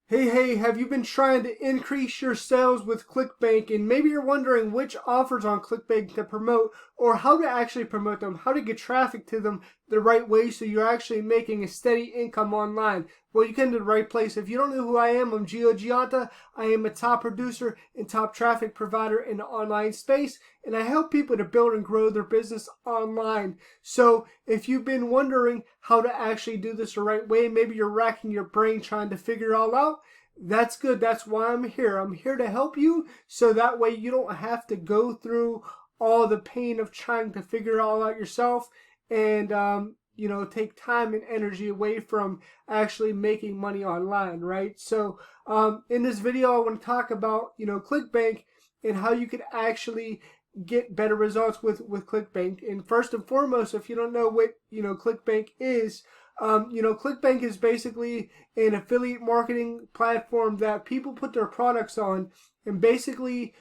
Hey, have you been trying to increase your sales with Clickbank and maybe you're wondering which offers on Clickbank to promote or how to actually promote them, how to get traffic to them the right way so you're actually making a steady income online? Well, you came to the right place. If you don't know who I am, I'm Gio Gianta. I am a top producer and top traffic provider in the online space, and I help people to build and grow their business online. So if you've been wondering how to actually do this the right way, maybe you're racking your brain trying to figure it all out, that's good. That's why I'm here. I'm here to help you so that way you don't have to go through all the pain of trying to figure it all out yourself and take time and energy away from actually making money online, right? So in this video I want to talk about Clickbank and how you could actually get better results with Clickbank. And first and foremost, if you don't know what Clickbank is, Clickbank is basically an affiliate marketing platform that people put their products on, and basically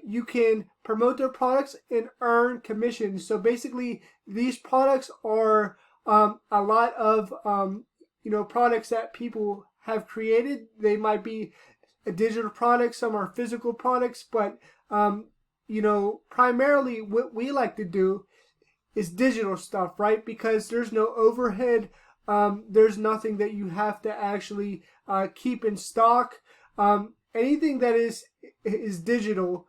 you can promote their products and earn commissions. So basically these products are a lot of products that people have created. They might be digital products, some are physical products, but primarily what we like to do is digital stuff, right? Because there's no overhead. There's nothing that you have to actually keep in stock. Anything that is digital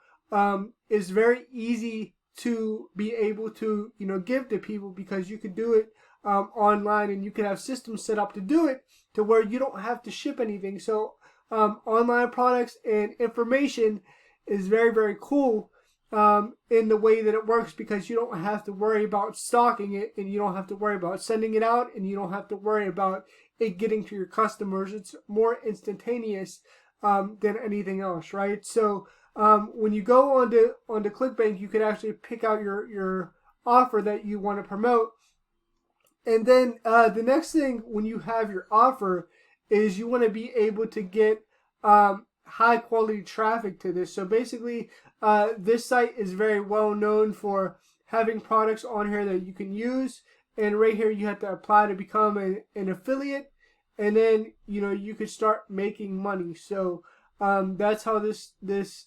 is very easy to be able to give to people because you could do it online, and you can have systems set up to do it to where you don't have to ship anything. So online products and information is very, very cool in the way that it works, because you don't have to worry about stocking it, and you don't have to worry about sending it out, and you don't have to worry about it getting to your customers. It's more instantaneous than anything else, right? So when you go onto Clickbank, you can actually pick out your offer that you want to promote. And then the next thing when you have your offer is you want to be able to get high quality traffic to this. So basically this site is very well known for having products on here that you can use, and right here you have to apply to become an affiliate, and then you could start making money. So that's how this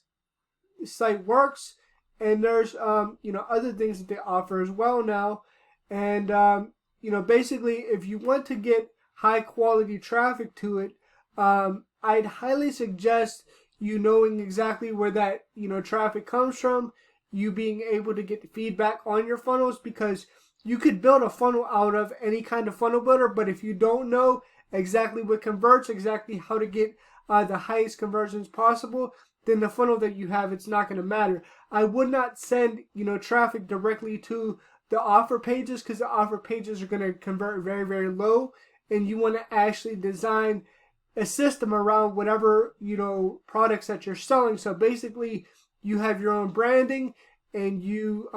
site works. And there's other things that they offer as well now. And basically if you want to get high quality traffic to it, I'd highly suggest you knowing exactly where that traffic comes from, you being able to get feedback on your funnels, because you could build a funnel out of any kind of funnel builder, but if you don't know exactly what converts, exactly how to get the highest conversions possible, then the funnel that you have, it's not going to matter. I would not send traffic directly to the offer pages, because the offer pages are going to convert very, very low, and you want to actually design a system around whatever products that you're selling. So basically you have your own branding, and you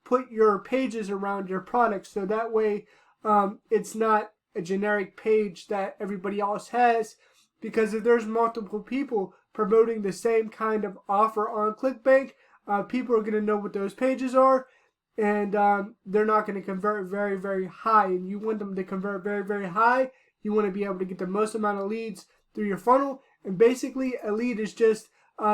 put your pages around your products, so that way it's not a generic page that everybody else has. Because if there's multiple people promoting the same kind of offer on Clickbank, people are going to know what those pages are, and they're not going to convert very, very high. And you want them to convert very, very high. You want to be able to get the most amount of leads through your funnel. And basically a lead is just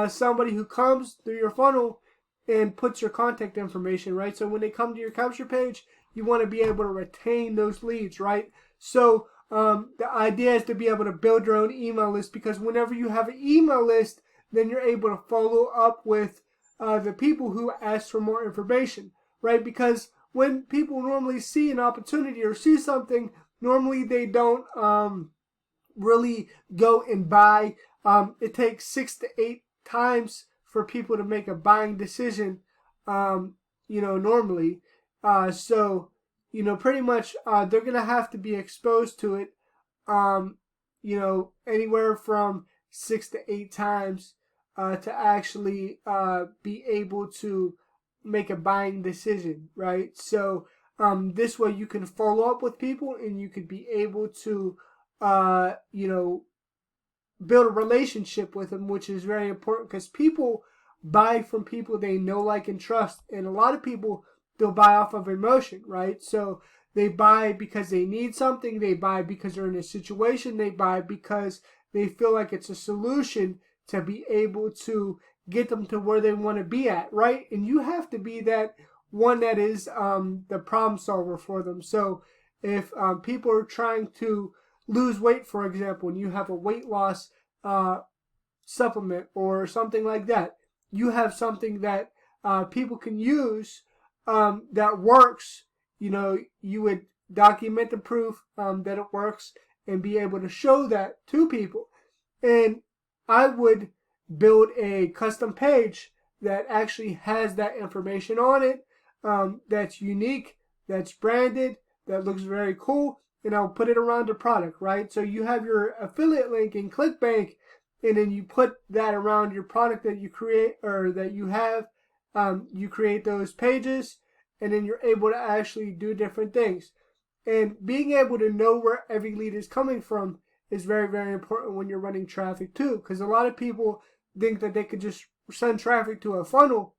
somebody who comes through your funnel and puts your contact information, right? So when they come to your capture page, you want to be able to retain those leads, right? So the idea is to be able to build your own email list, because whenever you have an email list, then you're able to follow up with the people who ask for more information, right? Because when people normally see an opportunity or see something, normally they don't really go and buy. It takes 6 to 8 times for people to make a buying decision, normally. So pretty much they're going to have to be exposed to it, anywhere from 6 to 8 times to actually be able to make a buying decision, right? So this way you can follow up with people, and you could be able to build a relationship with them, which is very important, because people buy from people they know, like, and trust. And a lot of people, they'll buy off of emotion, right? So they buy because they need something, they buy because they're in a situation, they buy because they feel like it's a solution to be able to get them to where they want to be at, right? And you have to be that one that is the problem solver for them. So if people are trying to lose weight, for example, and you have a weight loss supplement or something like that, you have something that people can use that works. You would document the proof that it works and be able to show that to people. And I would build a custom page that actually has that information on it, that's unique, that's branded, that looks very cool, and I'll put it around the product, right? So you have your affiliate link in Clickbank, and then you put that around your product that you create or that you have. You create those pages, and then you're able to actually do different things. And being able to know where every lead is coming from is very, very important when you're running traffic too, because a lot of people think that they could just send traffic to a funnel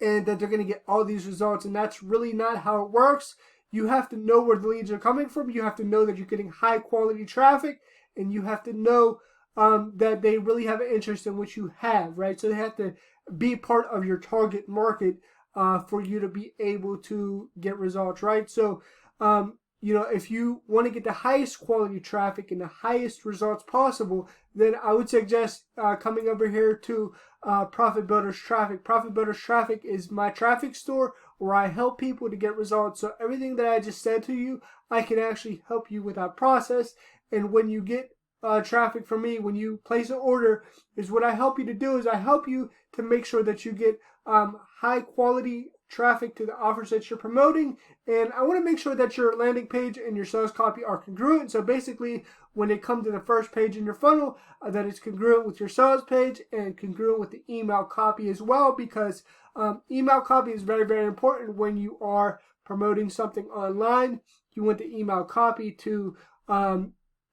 and that they're going to get all these results, and that's really not how it works. You have to know where the leads are coming from. You have to know that you're getting high quality traffic, and you have to know that they really have an interest in what you have, right? So they have to be part of your target market for you to be able to get results, right? So if you want to get the highest quality traffic and the highest results possible, then I would suggest coming over here to Profit Builders Traffic. Profit Builders Traffic is my traffic store where I help people to get results. So everything that I just said to you, I can actually help you with that process. And when you get traffic from me, when you place an order, is what I help you to do is I help you to make sure that you get high quality traffic to the offers that you're promoting. And I want to make sure that your landing page and your sales copy are congruent. So basically, when it comes to the first page in your funnel, that it's congruent with your sales page and congruent with the email copy as well, because email copy is very, very important when you are promoting something online. You want the email copy to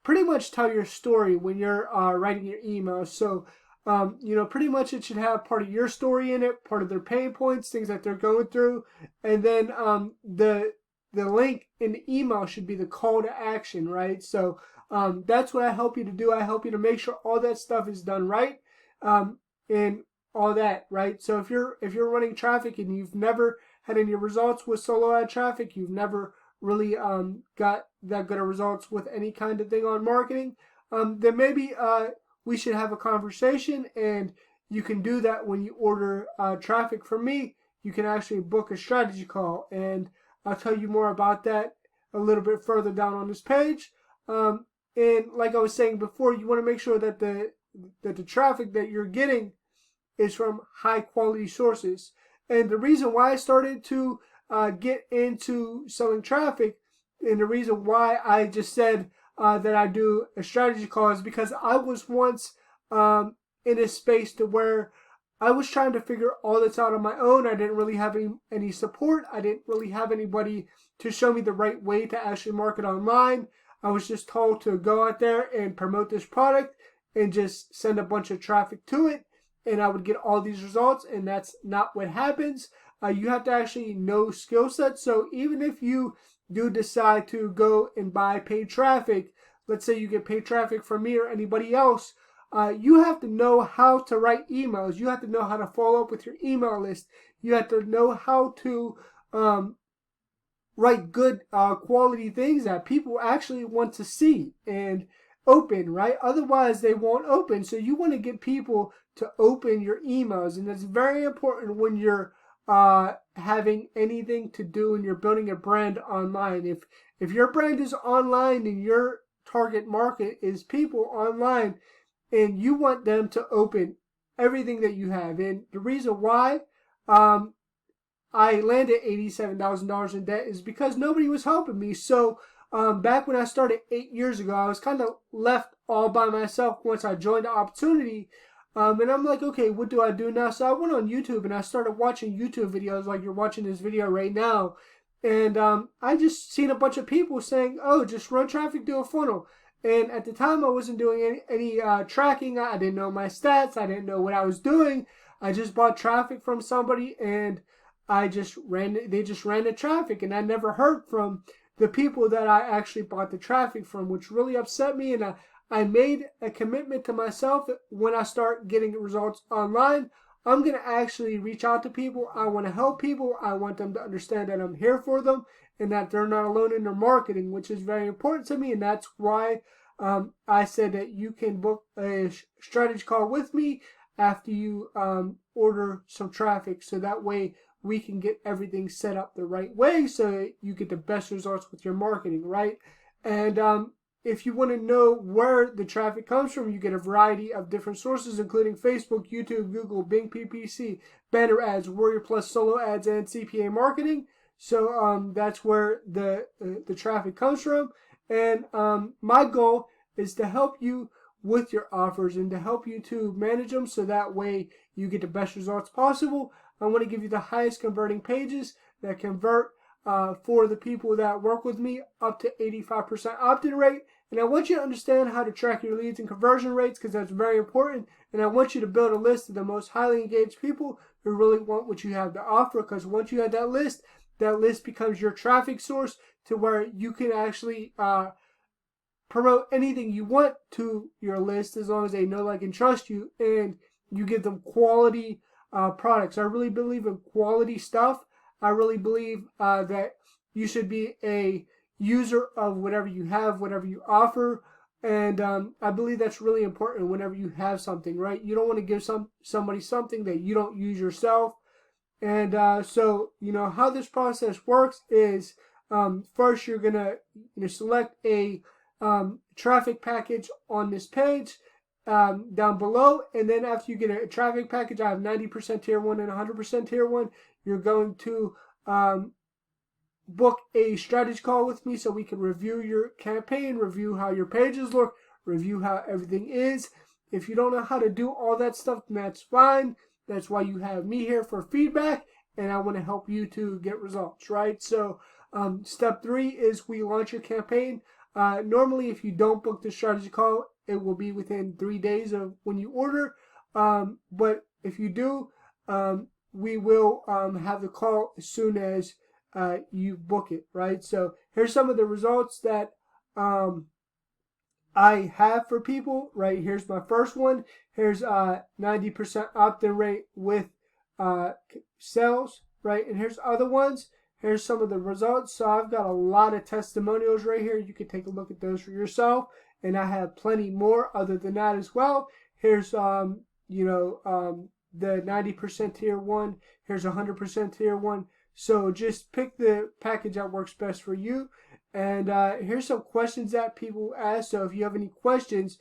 pretty much tell your story when you're writing your email. So pretty much it should have part of your story in it, part of their pain points, things that they're going through, and then the link in the email should be the call to action, right? So that's what I help you to do. I help you to make sure all that stuff is done right, and all that, right? So if you're running traffic and you've never had any results with solo ad traffic, you've never really got that good of results with any kind of thing on marketing, then maybe we should have a conversation, and you can do that when you order traffic from me. You can actually book a strategy call, and I'll tell you more about that a little bit further down on this page. And like I was saying before, you want to make sure that the traffic that you're getting is from high quality sources. And the reason why I started to get into selling traffic, and the reason why I just said that I do a strategy call, is because I was once in a space to where I was trying to figure all this out on my own. I didn't really have any support. I didn't really have anybody to show me the right way to actually market online. I was just told to go out there and promote this product and just send a bunch of traffic to it, and I would get all these results, and that's not what happens. You have to actually know skill sets. So even if you do decide to go and buy paid traffic, let's say you get paid traffic from me or anybody else, you have to know how to write emails. You have to know how to follow up with your email list. You have to know how to write good quality things that people actually want to see and open, right? Otherwise, they won't open. So you want to get people to open your emails, and that's very important when you're having anything to do and you're building a brand online. If your brand is online and your target market is people online, and you want them to open everything that you have. And the reason why I landed $87,000 in debt is because nobody was helping me. So back when I started 8 years ago, I was kind of left all by myself once I joined the opportunity. And I'm like, okay, what do I do now? So I went on YouTube and I started watching YouTube videos like you're watching this video right now. And I just seen a bunch of people saying, oh, just run traffic to a funnel. And at the time, I wasn't doing any tracking. I didn't know my stats. I didn't know what I was doing. I just bought traffic from somebody, and they just ran the traffic. And I never heard from the people that I actually bought the traffic from, which really upset me. And I made a commitment to myself that when I start getting results online, I'm going to actually reach out to people. I want to help people. I want them to understand that I'm here for them and that they're not alone in their marketing, which is very important to me. And that's why I said that you can book a strategy call with me after you order some traffic. So that way we can get everything set up the right way so that you get the best results with your marketing, right? And if you want to know where the traffic comes from, you get a variety of different sources, including Facebook, YouTube, Google, Bing PPC, banner ads, Warrior Plus solo ads, and CPA marketing. So that's where the traffic comes from. And my goal is to help you with your offers and to help you to manage them so that way you get the best results possible. I want to give you the highest converting pages that convert for the people that work with me, up to 85% opt-in rate. And I want you to understand how to track your leads and conversion rates, because that's very important. And I want you to build a list of the most highly engaged people who really want what you have to offer, because once you have that list becomes your traffic source to where you can actually promote anything you want to your list, as long as they know, like, and trust you, and you give them quality products. I really believe in quality stuff. I really believe that you should be a user of whatever you have, whatever you offer. And I believe that's really important whenever you have something, right? You don't want to give somebody something that you don't use yourself. And so, how this process works is first you're going to select a traffic package on this page down below. And then after you get a traffic package, I have 90% tier 1 and 100% tier 1. You're going to book a strategy call with me so we can review your campaign, review how your pages look, review how everything is. If you don't know how to do all that stuff, then that's fine. That's why you have me here for feedback, and I want to help you to get results, right? So step 3 is we launch your campaign. Normally, if you don't book the strategy call, it will be within 3 days of when you order. But if you do, we will have the call as soon as you book it, right? So here's some of the results that I have for people, right? Here's my first one. Here's 90% opt-in rate with sales, right? And here's other ones. Here's some of the results. So I've got a lot of testimonials right here. You can take a look at those for yourself. And I have plenty more other than that as well. Here's, the 90% tier 1. Here's 100% tier 1. So just pick the package that works best for you. And here's some questions that people ask. So if you have any questions,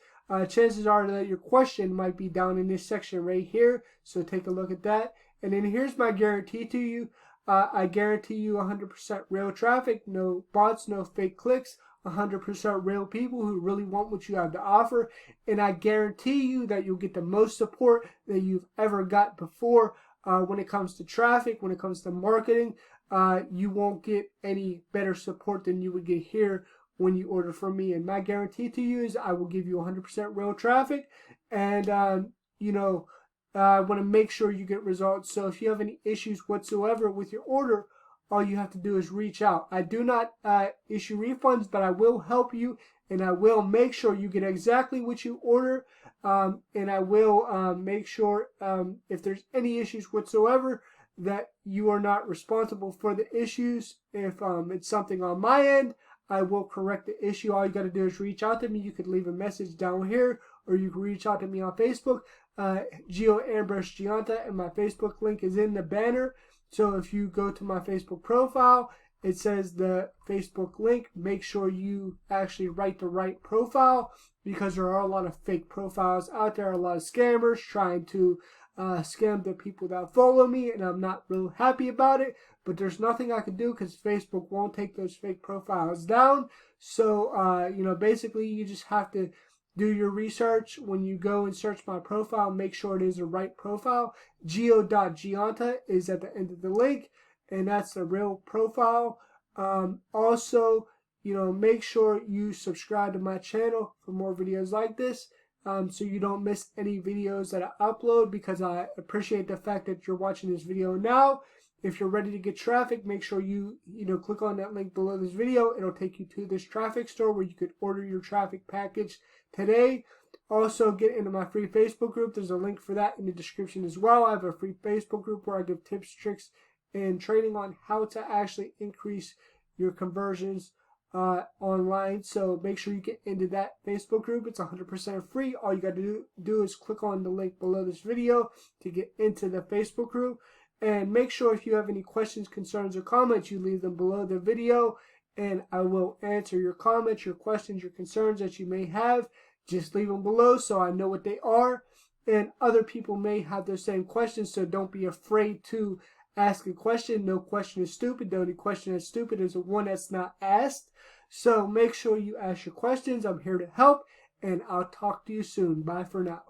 chances are that your question might be down in this section right here. So take a look at that. And then here's my guarantee to you. I guarantee you 100% real traffic, no bots, no fake clicks, 100% real people who really want what you have to offer. And I guarantee you that you'll get the most support that you've ever got before when it comes to traffic, when it comes to marketing. You won't get any better support than you would get here when you order from me. And my guarantee to you is I will give you 100% real traffic. And, I want to make sure you get results. So if you have any issues whatsoever with your order, all you have to do is reach out. I do not issue refunds, but I will help you, and I will make sure you get exactly what you order. And I will make sure if there's any issues whatsoever that you are not responsible for the issues. If it's something on my end, I will correct the issue. All you got to do is reach out to me. You could leave a message down here, or you can reach out to me on Facebook. Gio Ambrose Gianta, and my Facebook link is in the banner. So if you go to my Facebook profile, it says the Facebook link. Make sure you actually write the right profile, because there are a lot of fake profiles out there, a lot of scammers trying to scam the people that follow me, and I'm not real happy about it. But there's nothing I can do because Facebook won't take those fake profiles down. So, basically you just have to do your research. When you go and search my profile, make sure it is the right profile. Gio.Gianta is at the end of the link, and that's the real profile. Also, make sure you subscribe to my channel for more videos like this, so you don't miss any videos that I upload, because I appreciate the fact that you're watching this video now. if you're ready to get traffic, make sure you click on that link below this video. It'll take you to this traffic store where you could order your traffic package today. Also, get into my free Facebook group. There's a link for that in the description as well. I have a free Facebook group where I give tips, tricks, and training on how to actually increase your conversions online. So make sure you get into that Facebook group. It's 100% free. All you got to do is click on the link below this video to get into the Facebook group. And make sure if you have any questions, concerns, or comments, you leave them below the video, and I will answer your comments, your questions, your concerns that you may have. Just leave them below so I know what they are, and other people may have those same questions, so don't be afraid to ask a question. No question is stupid. The only question that's stupid is the one that's not asked. So make sure you ask your questions. I'm here to help, and I'll talk to you soon. Bye for now.